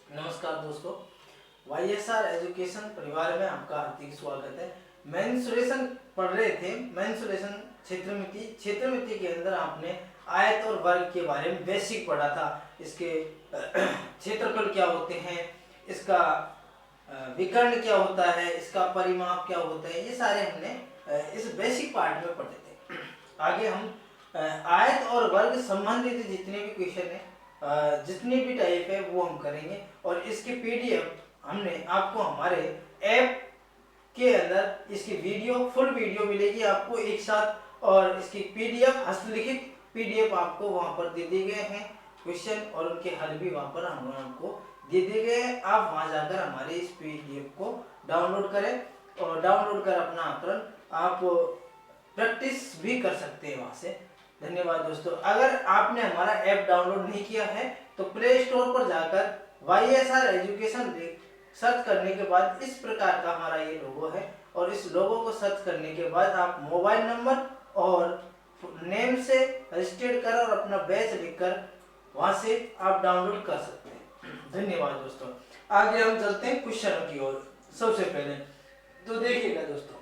नमस्कार दोस्तों, YSR education परिवार में आपका हार्दिक स्वागत है। मेंसुरेशन पढ़ रहे थे। मेंसुरेशन क्षेत्रमिति के अंदर आपने आयत और वर्ग के बारे में बेसिक पढ़ा था। इसके क्षेत्रफल क्या होते हैं, इसका विकर्ण क्या होता है, इसका परिमाप क्या होता है, ये सारे हमने इस बेसिक पार्ट में पढ़े थे। आगे हम आयत और वर्ग संबंधित जितने भी क्वेश्चन है, जितनी भी टाइप है वो हम करेंगे। और इसके PDF हमने आपको हमारे ऐप के अंदर इसकी फुल वीडियो मिलेगी आपको एक साथ, और इसकी PDF हस्तलिखित PDF आपको वहां पर दे दिए गए हैं। क्वेश्चन और उनके हल भी वहां पर हम आपको दे दिए गए हैं। आप वहां जाकर हमारे इस PDF को डाउनलोड करें और डाउनलोड कर अपना आकलन आप प्रैक्टिस भी कर सकते हैं वहां से। धन्यवाद दोस्तों। अगर आपने हमारा ऐप डाउनलोड नहीं किया है तो प्ले स्टोर पर जाकर YSR एजुकेशन सर्च करने के बाद इस प्रकार का हमारा ये लोगो है, और इस लोगो को सर्च करने के बाद आप मोबाइल नंबर और नेम से रजिस्टर्ड कर और अपना बैच लिखकर वहां से आप डाउनलोड कर सकते हैं। धन्यवाद दोस्तों। आगे हम चलते हैं क्वेश्चनों की ओर। सबसे पहले तो देखिएगा दोस्तों,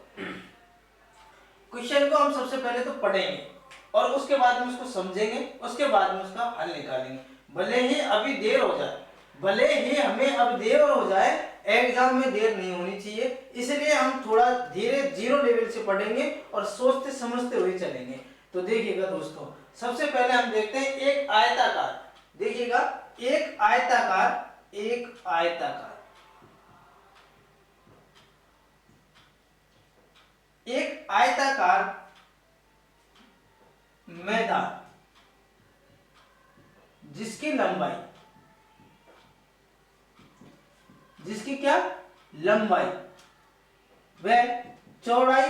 क्वेश्चन को हम सबसे पहले तो पढ़ेंगे और उसके बाद में उसको समझेंगे, उसके बाद में उसका हल निकालेंगे। भले ही हमें अब देर हो जाए, एग्जाम में देर नहीं होनी चाहिए, इसलिए हम थोड़ा धीरे जीरो लेवल से पढ़ेंगे और सोचते समझते हुए चलेंगे। तो देखिएगा दोस्तों, सबसे पहले हम देखते हैं एक आयताकार। देखिएगा, एक आयताकार मैदान जिसकी लंबाई व चौड़ाई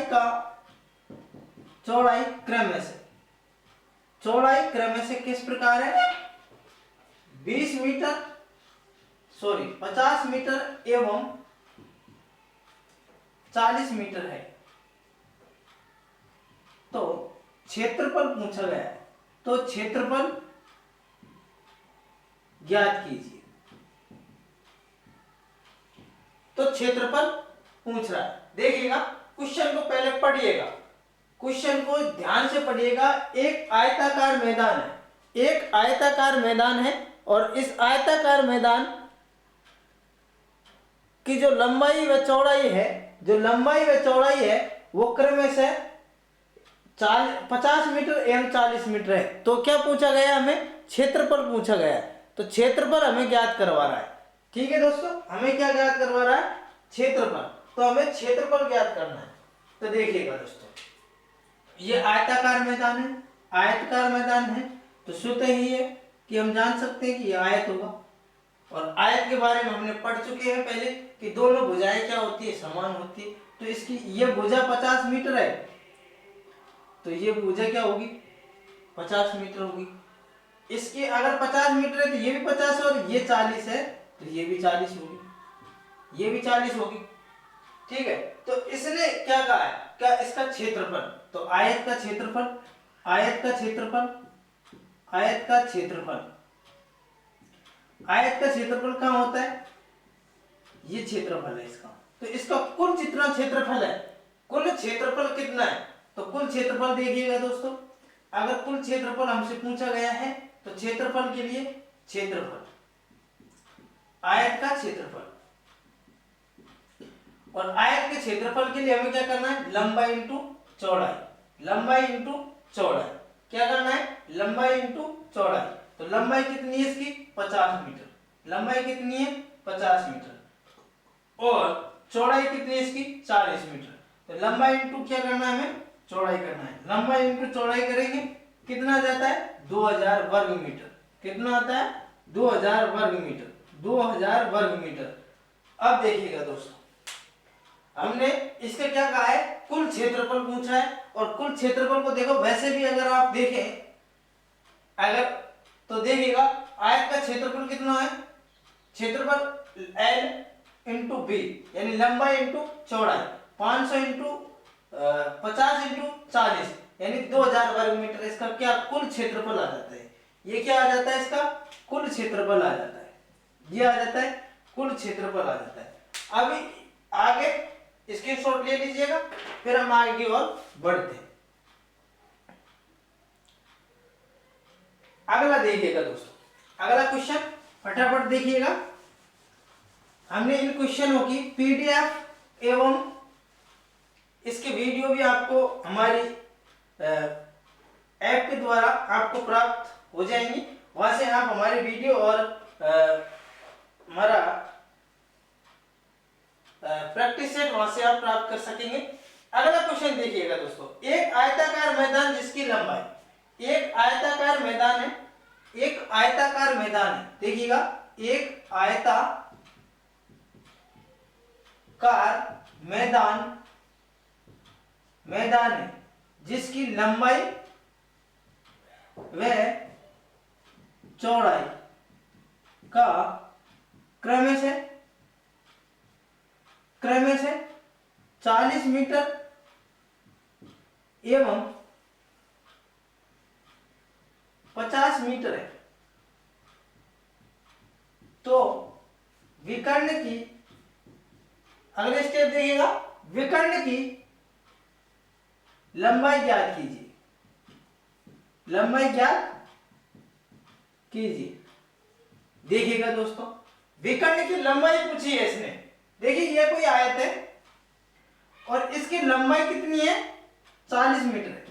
क्रम से किस प्रकार है? 50 मीटर एवं 40 मीटर है। तो क्षेत्रफल पूछा गया है, तो क्षेत्रफल ज्ञात कीजिए। तो क्षेत्रफल पूछ रहा है। देखिएगा, क्वेश्चन को पहले पढ़िएगा, क्वेश्चन को ध्यान से पढ़िएगा। एक आयताकार मैदान है और इस आयताकार मैदान की जो लंबाई व चौड़ाई है वो क्रमशः 50 मीटर एवं 40 मीटर है। तो क्या पूछा गया? हमें क्षेत्रफल पूछा गया। तो क्षेत्रफल हमें ज्ञात करवा रहा है। ठीक है दोस्तों, हमें क्या ज्ञात करवा रहा है? क्षेत्रफल। तो हमें क्षेत्रफल ज्ञात करना है। तो देखिएगा दोस्तों, ये आयताकार मैदान है, तो स्वतः ही है कि हम जान सकते हैं कि ये आयत होगा। और आयत के बारे में हमने पढ़ चुके हैं पहले कि दोनों भुजाएं क्या होती है? समान होती है। तो इसकी ये भुजा 50 मीटर है, तो ये भुजा क्या होगी? 50 मीटर होगी। इसकी अगर 50 मीटर है तो ये भी 50 है, और ये 40 है तो ये भी 40 होगी, ठीक है। तो इसने क्या कहा है? क्या इसका क्षेत्रफल? तो आयत का क्षेत्रफल कहाँ होता है? ये क्षेत्रफल है इसका। तो इसका कुल जितना क्षेत्रफल है, कुल क्षेत्रफल कितना है? तो कुल क्षेत्रफल देखिएगा दोस्तों, अगर कुल क्षेत्रफल हमसे पूछा गया है तो क्षेत्रफल के लिए आयत का क्षेत्रफल, और आयत के क्षेत्रफल के लिए हमें क्या करना है? लंबाई इंटू चौड़ाई। क्या करना है? लंबाई इंटू चौड़ाई। तो लंबाई कितनी है इसकी? 50 मीटर। और चौड़ाई कितनी है इसकी? 40 मीटर। तो लंबाई इंटू क्या करना है? हमें चौड़ाई करना है। लंबाई इंटू चौड़ाई करेंगे, कितना जाता है? 2000 वर्ग मीटर। कितना आता है? 2000 वर्ग मीटर। अब देखिएगा दोस्तों, हमने इसका क्या कहा है? कुल क्षेत्रफल पूछा है, और कुल क्षेत्रफल को देखो, वैसे भी अगर आप देखें, तो देखिएगा, आयत का क्षेत्रफल कितना है? क्षेत्रफल L इंटू B, यानी लंबाई इंटू चौड़ाई, 500 इंटू 50 इंटू 40, यानी 2000 वर्ग मीटर। इसका क्या कुल क्षेत्रफल आ जाता है? ये क्या आ जाता है? इसका कुल क्षेत्रफल आ जाता है, ये आ जाता है। कुल क्षेत्रफल आ जाता है। अभी आगे स्क्रीनशॉट ले लीजिएगा, फिर हम आगे की ओर बढ़ते हैं। अगला देखिएगा दोस्तों, अगला क्वेश्चन फटाफट देखिएगा। हमने इन क्वेश्चनों की पीडीएफ एवं इसके वीडियो भी आपको हमारी ऐप के द्वारा आपको प्राप्त हो जाएंगी। वहां से आप हमारे वीडियो और हमारा प्रैक्टिस सेट वहां से आप प्राप्त कर सकेंगे। अगला क्वेश्चन देखिएगा दोस्तों, एक आयताकार मैदान जिसकी लंबाई, एक आयताकार मैदान है, एक आयताकार मैदान है, देखिएगा एक आयताकार मैदान है जिसकी लंबाई व चौड़ाई का क्रमशः 40 मीटर एवं 50 मीटर है। तो विकर्ण की, अगले स्टेप देखिएगा, विकर्ण की लंबाई ज्ञात कीजिए, लंबाई ज्ञात कीजिए। देखिएगा दोस्तों, विकर्ण की लंबाई पूछी है इसने। देखिए ये कोई आयत है और इसकी लंबाई कितनी है, 40 मीटर है,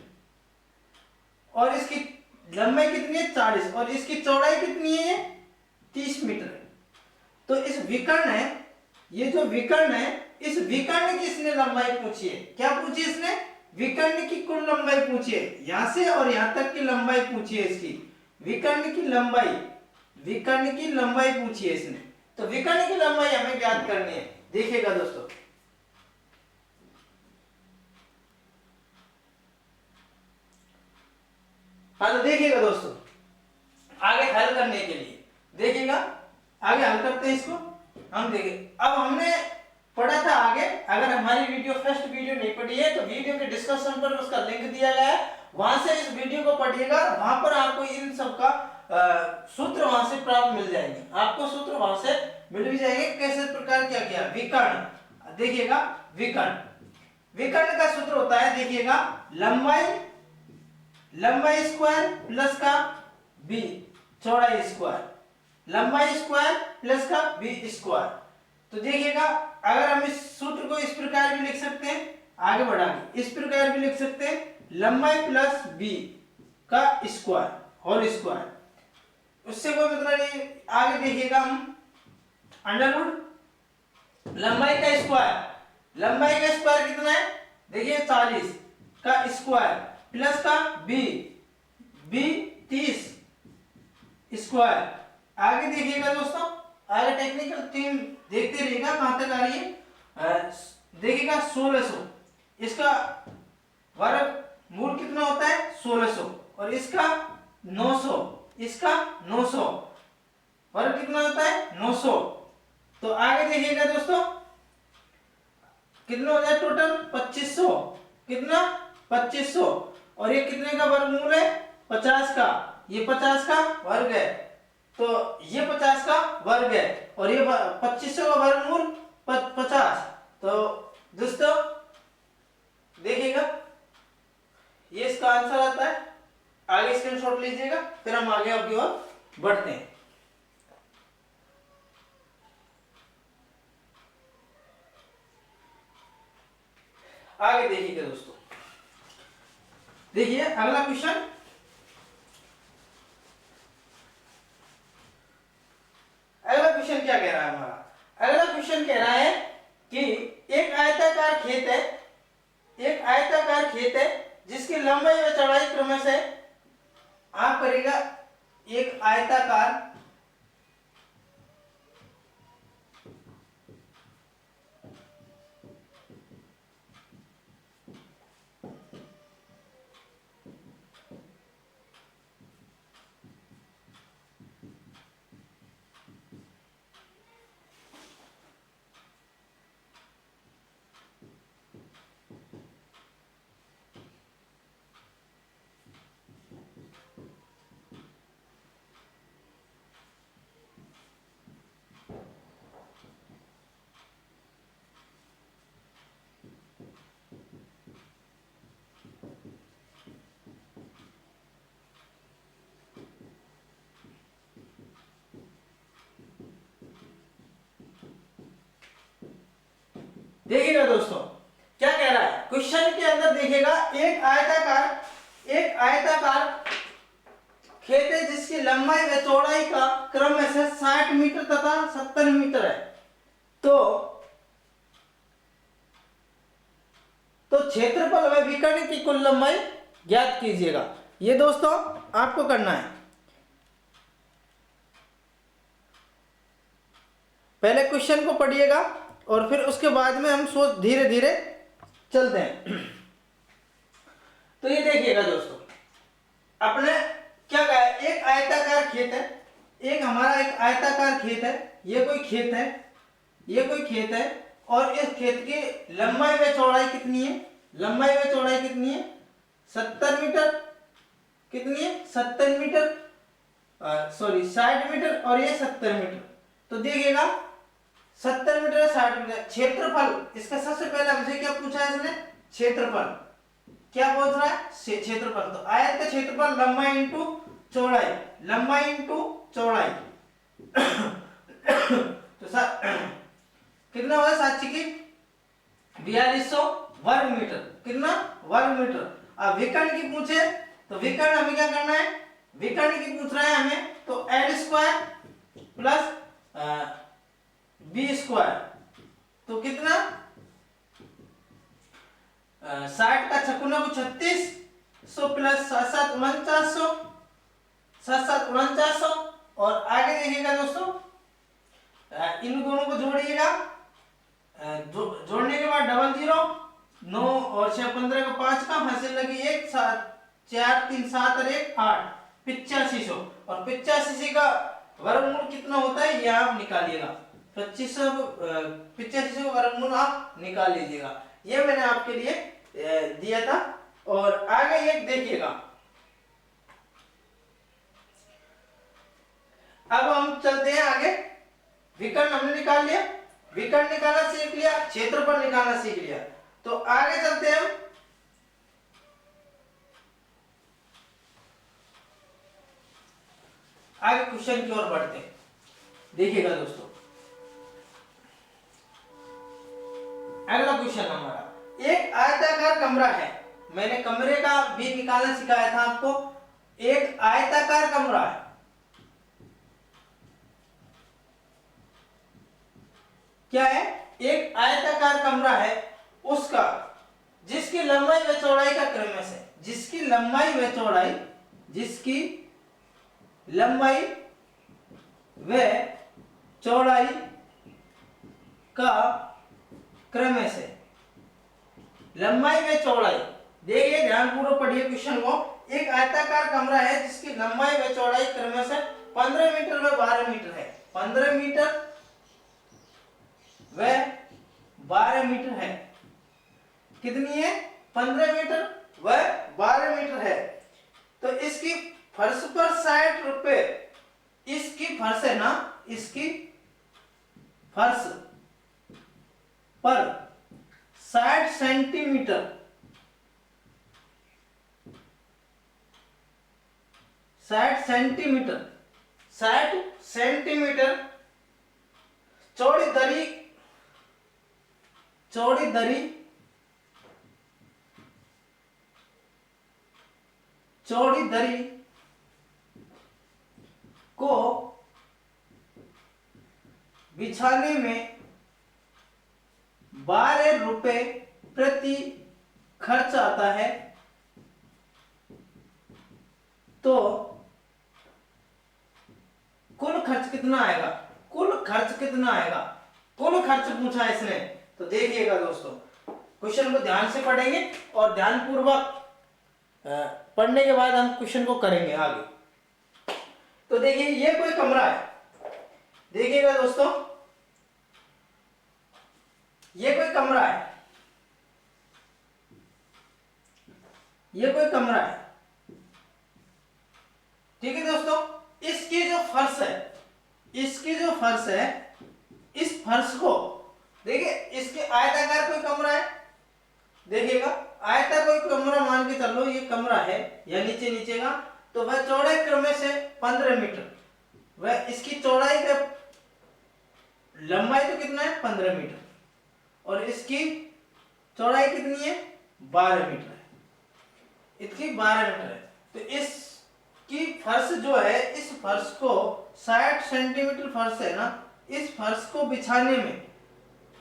और इसकी लंबाई कितनी है, 40, और इसकी चौड़ाई कितनी है, 30 मीटर है। तो इस विकर्ण है, ये जो विकर्ण है, इस विकर्ण की इसने लंबाई पूछी है। क्या पूछी इसने, विकर्ण की कुल लंबाई पूछी है, यहां से और यहां तक की लंबाई पूछी है इसकी, विकर्ण की लंबाई, विकर्ण की लंबाई पूछी है इसने। तो विकर्ण की लंबाई हमें ज्ञात करनी है। देखिएगा दोस्तों, हाँ तो देखिएगा दोस्तों, आगे हल करने के लिए देखिएगा, आगे हल करते हैं इसको हम। देखिए अब हमने पढ़ा था आगे, अगर हमारी वीडियो फर्स्ट वीडियो नहीं पढ़ी है तो वीडियो के डिस्क्रिप्शन पर उसका लिंक दिया गया है, वहां से इस वीडियो को पढ़िएगा। वहां पर आपको इन सब का सूत्र वहां से प्राप्त मिल जाएंगे, आपको सूत्र वहां से मिल भी जाएंगे। कैसे प्रकार क्या किया, विकर्ण, देखिएगा विकर्ण, विकर्ण का सूत्र होता है, देखिएगा लंबाई स्क्वायर प्लस का बी, चौड़ाई स्क्वायर, लंबाई स्क्वायर प्लस का बी स्क्वायर। तो देखिएगा, अगर हम इस सूत्र को इस प्रकार भी लिख सकते हैं, आगे बढ़ा के इस प्रकार भी लिख सकते हैं, लंबाई प्लस बी का स्क्वायर होल स्क्वायर, उससे कोई मतलब नहीं। आगे देखिएगा हम अंडरवुड लंबाई का स्क्वायर, लंबाई का स्क्वायर कितना है, देखिए 40 का स्क्वायर प्लस का बी 30 स्क्वायर। आगे देखिएगा दोस्तों, आगे टेक्निकल थीम देखते रहिएगा कहां तक आ रही है। देखिएगा 1600, इसका वर्गमूल कितना होता है 1600, और इसका 900, इसका 900, वर्ग कितना होता है 900। तो आगे देखिएगा दोस्तों, कितना हो जाए टोटल 2500, कितना 2500, और ये कितने का वर्गमूल है 50 का, ये 50 का वर्ग है, तो ये 50 का वर्ग है, और ये 2500 का वर्गमूल 50। तो दोस्तों देखिएगा, ये इसका आंसर आता है। आगे स्क्रीनशॉट लीजिएगा, फिर हम आगे आपकी ओर बढ़ते हैं। आगे देखिएगा दोस्तों, देखिए अगला क्वेश्चन, अगला क्वेश्चन क्या कह रहा है हमारा, अगला क्वेश्चन कह रहा है कि एक आयताकार खेत है, एक आयताकार खेत है जिसकी लंबाई व चौड़ाई क्रमशः, आप करेगा एक आयताकार देखिएगा दोस्तों क्या कह रहा है क्वेश्चन के अंदर, देखिएगा एक आयताकार खेत है जिसकी लंबाई व चौड़ाई का क्रम ऐसे 60 मीटर तथा 70 मीटर है। तो क्षेत्रफल व विकर्ण की कुल लंबाई ज्ञात कीजिएगा। ये दोस्तों आपको करना है। पहले क्वेश्चन को पढ़िएगा और फिर उसके बाद में हम सोच धीरे धीरे चलते हैं। तो ये देखिएगा दोस्तों, अपने क्या कहा है, एक आयताकार खेत है, एक आयताकार खेत है, ये कोई खेत है और इस खेत की लंबाई व चौड़ाई कितनी है? 70 मीटर। कितनी है? 70 मीटर, सॉरी 60 मीटर और ये 70 मीटर। तो देखिएगा 70 मीटर 60 मीटर। क्षेत्रफल, इसका सबसे पहले हमसे क्या पूछा है इसने? क्षेत्रफल। क्या पूछ रहा है? क्षेत्रफल। तो आयत का क्षेत्रफल लंबाई इंटू चौड़ाई तो कितना होगा? 7 की 4200 वर्ग मीटर। कितना? वर्ग मीटर। अब विकर्ण की पूछे तो विकर्ण हमें क्या करना है? विकर्ण की पूछ रहा है हमें, तो L square plus B square, तो कितना? 60 का 36 प्लस 7 4900 और आगे देखिएगा दोस्तों, इन दोनों को जोड़िएगा, जोड़ने के बाद 00 9 और 6 15 का 5 का हासिल लगी 1 7 4 3 7 और 1 8 8500 और 8500 का वर्गमूल कितना होता है ये आप निकालिएगा। 8500 का वर्गमूल आप निकाल लीजिएगा। ये मैंने आपके लिए दिया था। और आगे ये देखिएगा, अब हम चलते हैं आगे। विकर्ण हमने निकाल लिया, विकर्ण निकालना सीख लिया, क्षेत्रफल निकालना सीख लिया। तो आगे चलते हैं हम आगे क्वेश्चन की ओर बढ़ते हैं। देखिएगा दोस्तों, अगला क्वेश्चन हमारा, एक आयताकार कमरा है। मैंने कमरे का भी निकालना सिखाया था आपको। एक आयताकार कमरा है, क्या है? एक आयताकार कमरा है, उसका जिसकी लंबाई व चौड़ाई का क्रमश है, जिसकी लंबाई व चौड़ाई का क्रमश है। लंबाई व चौड़ाई, देखिए ध्यानपूर्वक पढ़िए क्वेश्चन को। एक आयताकार कमरा है जिसकी लंबाई व चौड़ाई क्रमश 15 मीटर व 12 मीटर है। 15 मीटर व 12 मीटर है। कितनी है? 15 मीटर व 12 मीटर है। तो इसकी फर्श पर 60 रुपए, इसकी फर्श है ना, इसकी फर्श पर 60 सेंटीमीटर, 60 सेंटीमीटर, 60 सेंटीमीटर चौड़ी दरी को बिछाने में 12 रुपए प्रति खर्च आता है। तो कुल खर्च कितना आएगा? कुल खर्च पूछा है इसने। तो देखिएगा दोस्तों, क्वेश्चन को ध्यान से पढ़ेंगे और ध्यानपूर्वक पढ़ने के बाद हम क्वेश्चन को करेंगे आगे। तो देखिए ये कोई कमरा है, देखिएगा दोस्तों, ये कोई कमरा है, ये कोई कमरा है, ठीक है दोस्तों। इसकी जो फर्श है, इस फर्श को देखिए, इसके आयताकार कोई कमरा है, देखिएगा आयता कोई कमरा मान के चलो, ये कमरा है या नीचे का, तो वह चौड़ाई क्रम से 15 मीटर, वह इसकी चौड़ाई का लंबाई तो कितना है? 15 मीटर। और इसकी चौड़ाई कितनी है, 12 मीटर है, इसकी 12 मीटर है। तो इसकी फर्श जो है, इस फर्श को 60 सेंटीमीटर फर्श है ना, इस फर्श को बिछाने में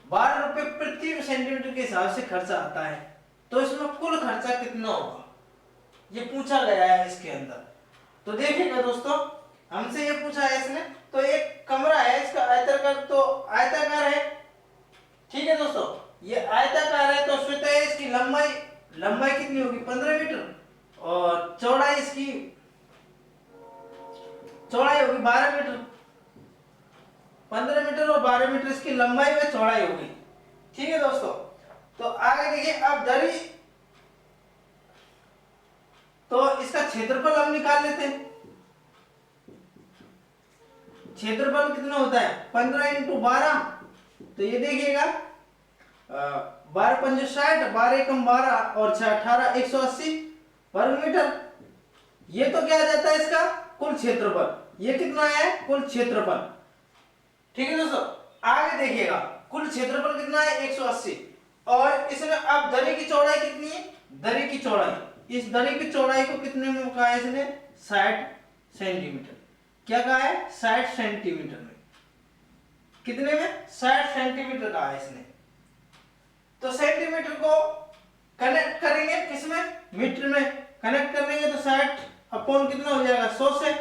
12 रुपए प्रति सेंटीमीटर के हिसाब से खर्चा आता है। तो इसमें कुल खर्चा कितना होगा ये पूछा गया है इसके अंदर। तो देखिएगा दोस्तों, हमसे ये पूछा है इसने, तो एक कमरा है, इसका आयताकार, तो आयताकार है, ठीक है दोस्तों, ये आयताकार है, तो श्वेता है इसकी लंबाई कितनी होगी, 15 मीटर, और चौड़ाई इसकी होगी 12 मीटर। 15 मीटर और 12 मीटर इसकी लंबाई व चौड़ाई होगी, ठीक है दोस्तों। तो आगे देखिए, अब दरी, तो इसका क्षेत्रफल हम निकाल लेते हैं। क्षेत्रफल कितना होता है, 15 × 12, तो ये देखिएगा 12 × 5 = 60, 12 × 12 और 6 = 18, 180 वर्ग मीटर। ये तो क्या आ जाता है इसका कुल क्षेत्रफल, ये कितना है कुल क्षेत्रफल, ठीक है दोस्तों। आगे देखिएगा, कुल क्षेत्रफल कितना है 180, और इसमें अब दरी की चौड़ाई कितनी है, दरी की चौड़ाई, इस दरी की चौड़ाई को कितने में कहा है इसने, 60 सेंटीमीटर। क्या कहा है, 60 सेंटीमीटर में, कितने में, 60 सेंटीमीटर कहा है इसने। तो सेंटीमीटर को कनेक्ट करेंगे किसमें, मीटर में कनेक्ट कर लेंगे, तो 60 अपॉन कितना हो जाएगा 100 से,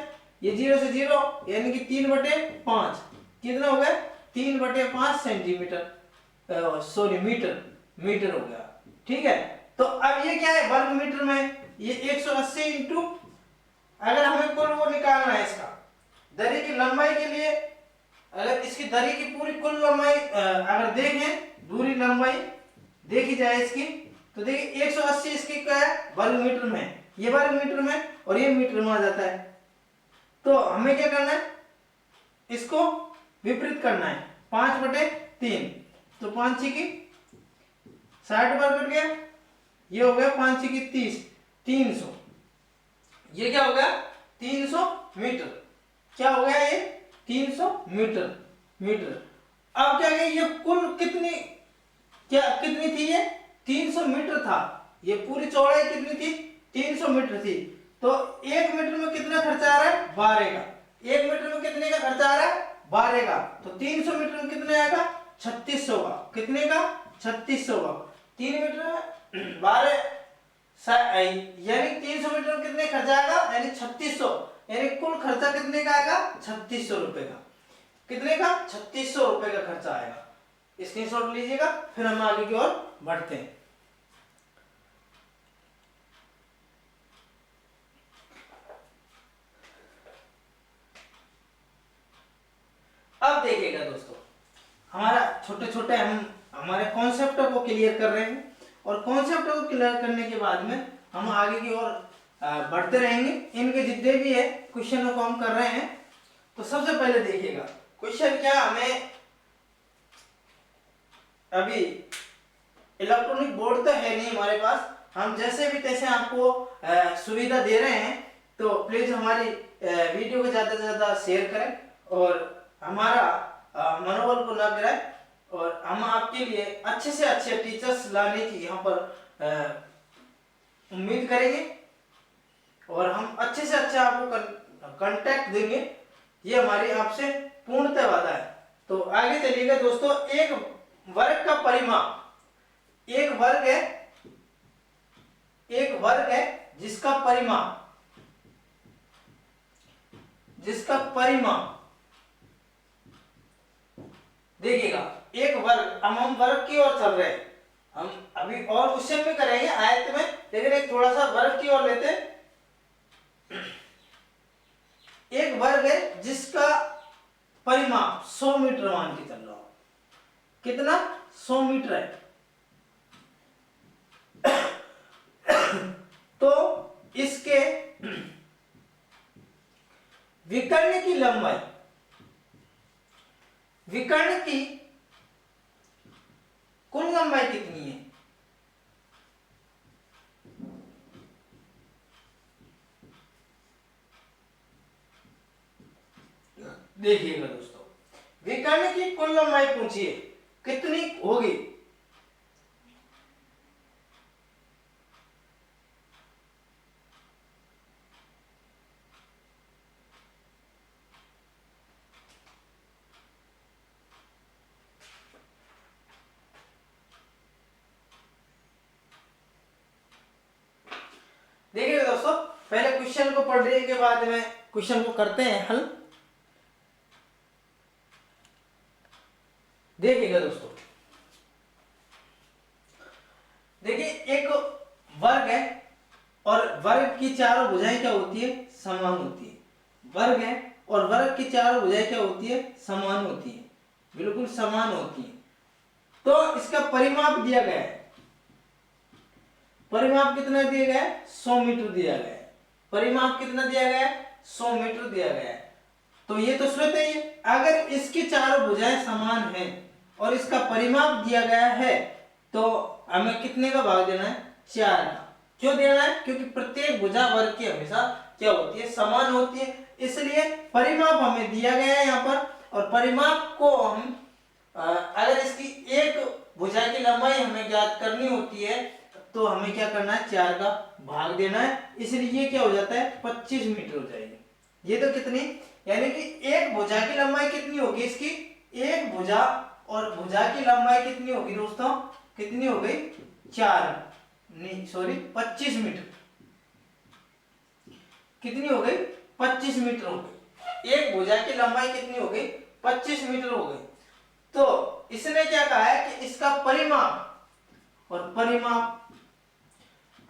ये 0 से 0 यानी कि 3/5, कितना हो गया 3/5 सेंटीमीटर, सॉरी मीटर हो गया, ठीक है। तो अब ये क्या है वर्ग मीटर में, ये 180 इंटू, अगर हमें कुल वो निकालना है इसका दरी की लंबाई के लिए, अगर इसकी दरी की पूरी कुल लंबाई अगर देखें, पूरी लंबाई देखी जाए इसकी, तो देखिए 180 इसकी क्या है वर्ग मीटर में, ये वर्ग मीटर में और ये मीटर में आ जाता है। तो हमें क्या करना है, इसको विपरीत करना है, 5/3, तो 5 × 60 बार कट गया, ये हो गया 5 × 30, 300, ये क्या हो गया 300 मीटर, क्या हो गया ये 300 मीटर। अब क्या गया, ये कुल कितनी थी, ये 300 मीटर था, ये पूरी चौड़ाई कितनी थी 300 मीटर थी। तो 1 मीटर में कितना खर्चा आ रहा है 12 का, 1 मीटर में कितने का खर्चा आ रहा है 12 का, तो 300 मीटर में कितने आएगा 3600 का, कितने का 3600 का, 3 मीटर में 12 यानी 300 मीटर में कितने खर्चा आएगा, यानी 3600, यानी कुल खर्चा कितने का आएगा 3600 रुपए का, कितने का 3600 रुपए का खर्चा आएगा। स्क्रीनशॉट लीजिएगा, फिर हम आगे की ओर बढ़ते हैं। अब देखिएगा दोस्तों, हमारा छोटे हम हमारे कॉन्सेप्ट को क्लियर कर रहे हैं, और कॉन्सेप्ट को क्लियर करने के बाद में हम आगे की ओर बढ़ते रहेंगे। इनके जितने भी है क्वेश्चनों को हम कर रहे हैं। तो सबसे पहले देखिएगा क्वेश्चन क्या, हमें अभी इलेक्ट्रॉनिक बोर्ड तो है नहीं हमारे पास, हम जैसे भी तैसे आपको सुविधा दे रहे हैं, तो प्लीज हमारी वीडियो को ज़्यादा से ज़्यादा शेयर करें और हमारा मनोबल को ना गिराएं, और हम आपके लिए अच्छे से अच्छे टीचर्स लाने की यहाँ पर उम्मीद करेंगे, और हम अच्छे से अच्छा आपको कांटेक्ट देंगे, ये हमारी आपसे पूर्णतः वादा है। तो आगे चलिएगा दोस्तों, एक वर्ग का परिमाप, एक वर्ग है जिसका परिमाप देखिएगा, एक वर्ग, हम वर्ग की ओर चल रहे हैं, हम अभी और क्वेश्चन भी करेंगे आयत में, लेकिन एक थोड़ा सा वर्ग की ओर लेते हैं। एक वर्ग है जिसका परिमाप 100 मीटर मान के चल रहा हो, कितना 100 मीटर है। तो इसके विकर्ण की लंबाई, विकर्ण की कुल लंबाई कितनी है, देखिएगा दोस्तों, विकर्ण की कुल लंबाई पूछिए कितनी होगी, क्वेश्चन को पढ़ने के बाद में क्वेश्चन को करते हैं हल। देखिएगा दोस्तों, देखिए एक वर्ग है और वर्ग की चारों भुजाएं क्या होती है, समान होती है। वर्ग है और वर्ग की चारों भुजाएं क्या होती है, समान होती है, बिल्कुल समान होती है। तो इसका परिमाप दिया गया है, परिमाप कितना दिया गया है, 100 मीटर दिया गया है। परिमाप कितना दिया गया है, 100 मीटर दिया गया है। तो ये तो श्रुत है। अगर इसकी चारों भुजाएं समान हैं और इसका परिमाप दिया गया है तो हमें कितने का भाग देना है, 4 का। क्यों देना है, क्योंकि प्रत्येक भुजा वर्ग की हमेशा क्या होती है, समान होती है। इसलिए परिमाप हमें दिया गया है यहाँ पर, और परिमाप को हम अगर इसकी एक भुजा की लंबाई हमें ज्ञात करनी होती है तो हमें क्या करना है, 4 का भाग देना है। इसलिए ये क्या हो जाता है, 25 मीटर हो जाएगी। ये तो कितनी, यानी कि एक भुजा की लंबाई कितनी होगी इसकी, एक भुजा और भुजा की लंबाई कितनी होगी दोस्तों, कितनी हो गई, 25 मीटर। कितनी हो गई, 25 मीटर हो गई। एक भुजा की लंबाई कितनी हो गई, 25 मीटर हो गई। तो इसने क्या कहा है कि इसका परिमाप, और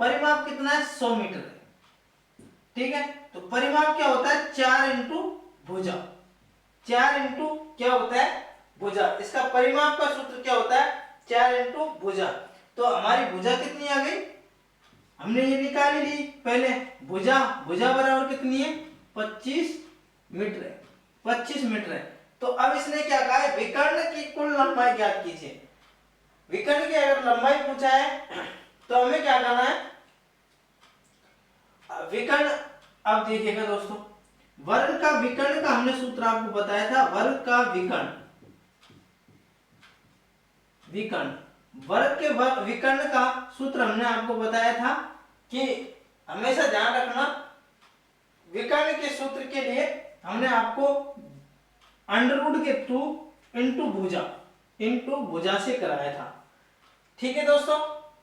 परिमाप कितना है, 100 मीटर है। ठीक है, तो परिमाप क्या होता है, 4 इंटू भुजा। 4 इंटू क्या होता है, भुजा। इसका परिमाप का सूत्र क्या होता है, 4 इंटू भुजा। तो हमारी भुजा कितनी आ गई, हमने ये निकाल ली पहले। भुजा बराबर कितनी है, 25 मीटर है, 25 मीटर है। तो अब इसने क्या कहा है, विकर्ण की कुल लंबाई ज्ञात कीजिए। विकर्ण की अगर लंबाई पूछा है तो हमें क्या करना है, विकर्ण। अब देखिएगा दोस्तों, वर्ग का विकर्ण का हमने सूत्र आपको बताया था। वर्ग का वर्ग के विकर्ण का सूत्र हमने आपको बताया था कि हमेशा ध्यान रखना, विकर्ण के सूत्र के लिए हमने आपको √2 इंटू भुजा से कराया था। ठीक है दोस्तों,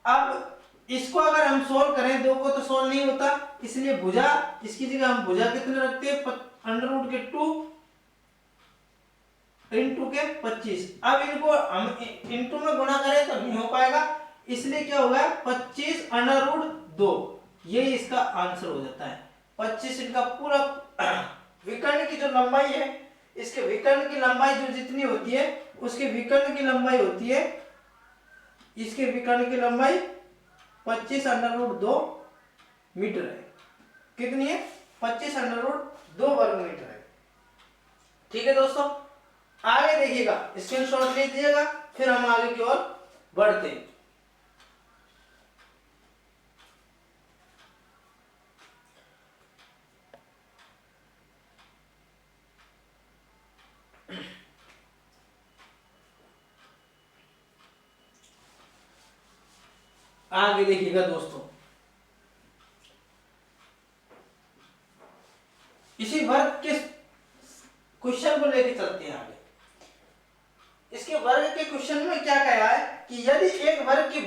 अब इसको अगर हम सोल्व करें, दो को तो सोल्व नहीं होता, इसलिए भुजा, इसकी जगह हम भुजा कितने रखते हैं, √2 इंटू के 25। अब इनको हम इंटू में गुणा करें तो नहीं हो पाएगा, इसलिए क्या होगा, 25√2, ये इसका आंसर हो जाता है। 25 इनका पूरा विकर्ण की जो लंबाई है, इसके विकर्ण की लंबाई जो जितनी होती है, उसके विकर्ण की लंबाई होती है, इसके विकर्ण की लंबाई 25√2 मीटर है। कितनी है, 25√2 वर्ग मीटर है। ठीक है दोस्तों, आगे देखिएगा, स्क्रीनशॉट ले लीजिएगा, फिर हम आगे की ओर बढ़ते हैं। आगे देखिएगा दोस्तों, इसी वर्ग के क्वेश्चन को लेकर चलते हैं आगे। इसके वर्ग के क्वेश्चन में क्या कहा है कि यदि एक वर्ग की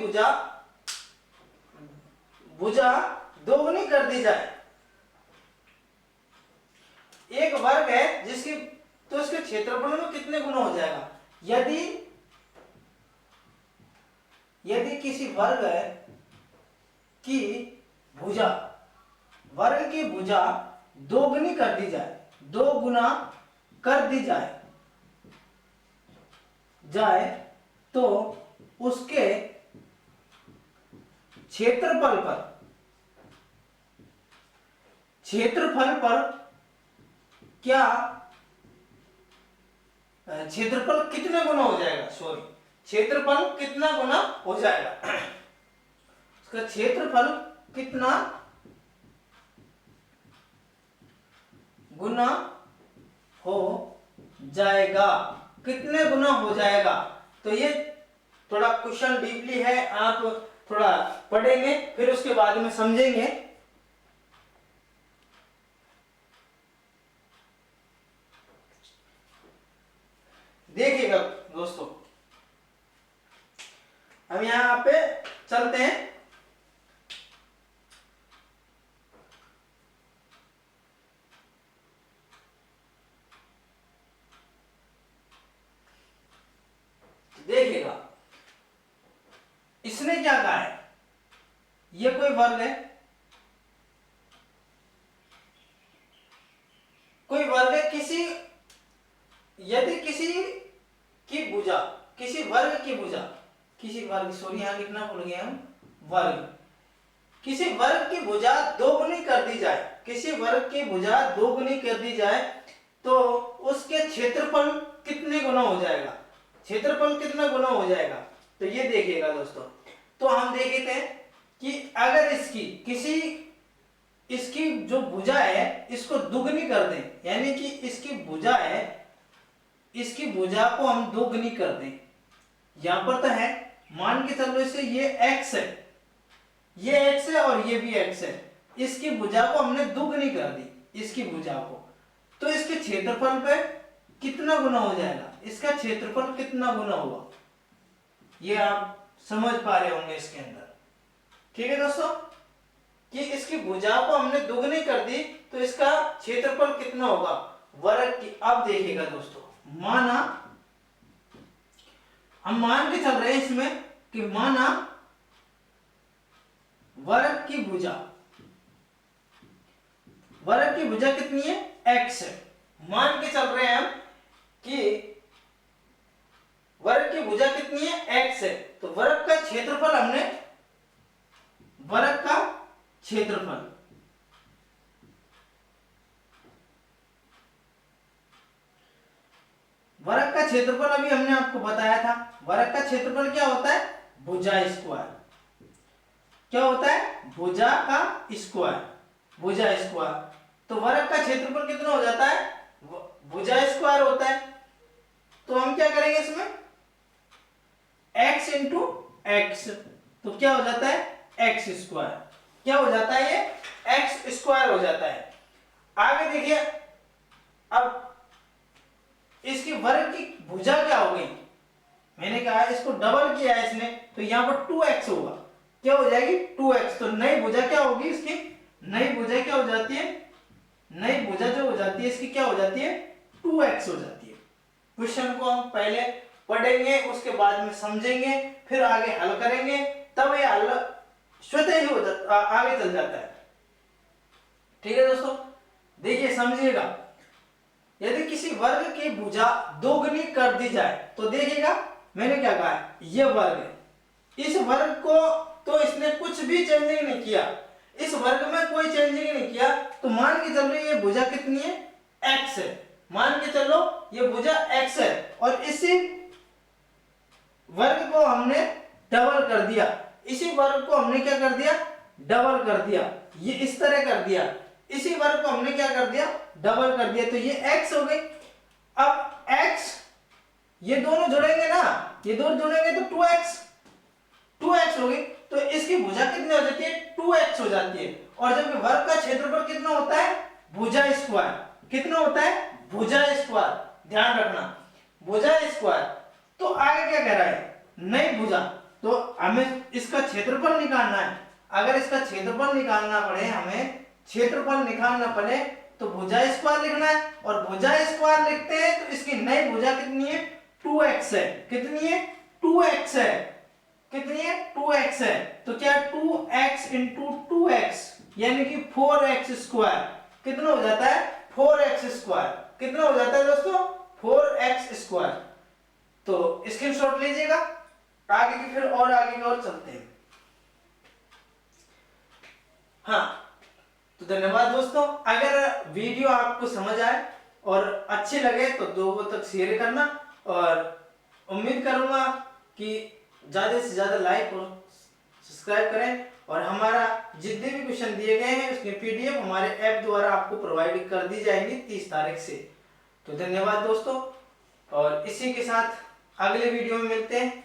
भुजा दोगुनी कर दी जाए, एक वर्ग है जिसकी, तो इसके क्षेत्रफल में कितने गुना हो जाएगा। यदि किसी वर्ग है कि भुजा, वर्ग की भुजा दोगुनी कर दी जाए, 2 गुना कर दी जाए तो उसके क्षेत्रफल पर क्या, क्षेत्रफल कितने गुना हो जाएगा, क्षेत्रफल कितना गुना हो जाएगा, उसका क्षेत्रफल कितना गुना हो जाएगा, कितने गुना हो जाएगा। तो ये थोड़ा क्वेश्चन डीपली है, आप थोड़ा पढ़ेंगे फिर उसके बाद में समझेंगे। देखिएगा दोस्तों, हम यहां पे चलते हैं। देखिएगा इसने क्या कहा है, ये कोई वर्ग है, कोई वर्ग है, किसी यदि किसी की भुजा, किसी वर्ग की भुजा, किसी वर्ग, सॉरी यहां लिखना भूल गए हम, वर्ग, किसी वर्ग की भुजा दोगुनी कर दी जाए, किसी वर्ग की भुजा दोगुनी कर दी जाए तो उसके क्षेत्रफल कितने गुना हो जाएगा, क्षेत्रफल कितना गुना हो जाएगा। तो ये देखिएगा दोस्तों, तो हम देखे थे कि अगर इसकी किसी, इसकी जो भुजा है इसको दुगनी कर दें, यानी कि इसकी भुजा है, इसकी भुजा को हम दोगुनी कर दें, यहां पर तो है, मान के चलो इसे ये x है, ये x है और ये भी x है, इसकी भुजा को हमने दुगनी कर दी, इसकी भुजा को, तो इसके क्षेत्रफल पे कितना गुना हो जाएगा, इसका क्षेत्रफल कितना गुना होगा, ये आप समझ पा रहे होंगे इसके अंदर। ठीक है दोस्तों, कि इसकी भुजा को हमने दुगनी कर दी तो इसका क्षेत्रफल कितना होगा वर्ग की। अब देखिएगा दोस्तों, माना हम मान के चल रहे हैं इसमें कि माना वर्ग की भुजा, वर्ग की भुजा कितनी है x है, मान के चल रहे हैं हम कि वर्ग की भुजा कितनी है x है, तो वर्ग का क्षेत्रफल हमने, वर्ग का क्षेत्रफल, वर्ग का क्षेत्रफल अभी हमने आपको बताया था, वर्ग का क्षेत्रफल क्या होता है भुजा स्क्वायर, क्या होता है भुजा का स्क्वायर, भुजा स्क्वायर, तो वर्ग का क्षेत्रफल कितना हो जाता है भुजा स्क्वायर होता है। तो हम क्या करेंगे इसमें x इंटू एक्स, तो क्या हो जाता है एक्स स्क्वायर, क्या हो जाता है ये एक्स स्क्वायर हो जाता है। आगे देखिए, अब इसकी वर्ग की भुजा क्या हो गई, मैंने कहा इसको डबल किया है इसने, तो यहां पर 2x होगा, क्या हो जाएगी 2x, तो नई भुजा क्या होगी इसकी, नई भुजा क्या हो जाती है, नई भुजा जो हो जाती है इसकी क्या हो जाती है 2x हो जाती है। क्वेश्चन को हम पहले पढ़ेंगे, उसके बाद में समझेंगे, फिर आगे हल करेंगे, तब ये हल स्वतः ही हो जाता, आगे चल जाता है। ठीक है दोस्तों, देखिए समझिएगा, यदि किसी वर्ग की भुजा दोगुनी कर दी जाए तो देखिएगा मैंने क्या कहा है, ये वर्ग है, इस वर्ग को तो इसने कुछ भी चेंजिंग नहीं किया, इस वर्ग में कोई चेंजिंग नहीं किया, तो मान के चलो ये भुजा कितनी है x है, मान के चलो ये भुजा x है, और इसी वर्ग को हमने डबल कर दिया, इसी वर्ग को हमने क्या कर दिया डबल कर दिया, ये इस तरह कर दिया, इसी वर्ग को हमने क्या कर दिया डबल कर दिया, तो ये x हो गई। अब x ये दोनों जुड़ेंगे ना, ये दोनों जुड़ेंगे तो 2x हो गई, तो इसकी भुजा कितनी हो जाती है 2x हो जाती है। और जब वर्ग का क्षेत्रफल कितना होता है भुजा स्क्वायर, कितना होता है भुजा स्क्वायर, ध्यान रखना भुजा स्क्वायर। तो आगे क्या कह रहा है नई भुजा, तो हमें इसका क्षेत्रफल निकालना है, अगर इसका क्षेत्रफल निकालना पड़े, हमें क्षेत्रफल निकालना पड़े तो भुजा स्क्वायर लिखना है, और भुजा स्क्वायर लिखते हैं तो इसकी नई भुजा कितनी है 2x है, कितनी है 2x है, कितनी है 2x है, तो क्या 2x इंटू 2x यानी कि 4x स्क्वायर, कितना हो जाता है 4x स्क्वायर, कितना हो जाता है दोस्तों 4x स्क्वायर। तो स्क्रीनशॉट लीजिएगा, आगे की फिर और आगे की ओर चलते हैं। हाँ, तो धन्यवाद दोस्तों, अगर वीडियो आपको समझ आए और अच्छे लगे तो लोगों तक शेयर करना, और उम्मीद करूंगा कि ज्यादा से ज्यादा लाइक और सब्सक्राइब करें, और हमारा जितने भी क्वेश्चन दिए गए हैं उसकी पीडीएफ हमारे ऐप द्वारा आपको प्रोवाइड कर दी जाएंगी 30 तारीख से। तो धन्यवाद दोस्तों, और इसी के साथ अगले वीडियो में मिलते हैं।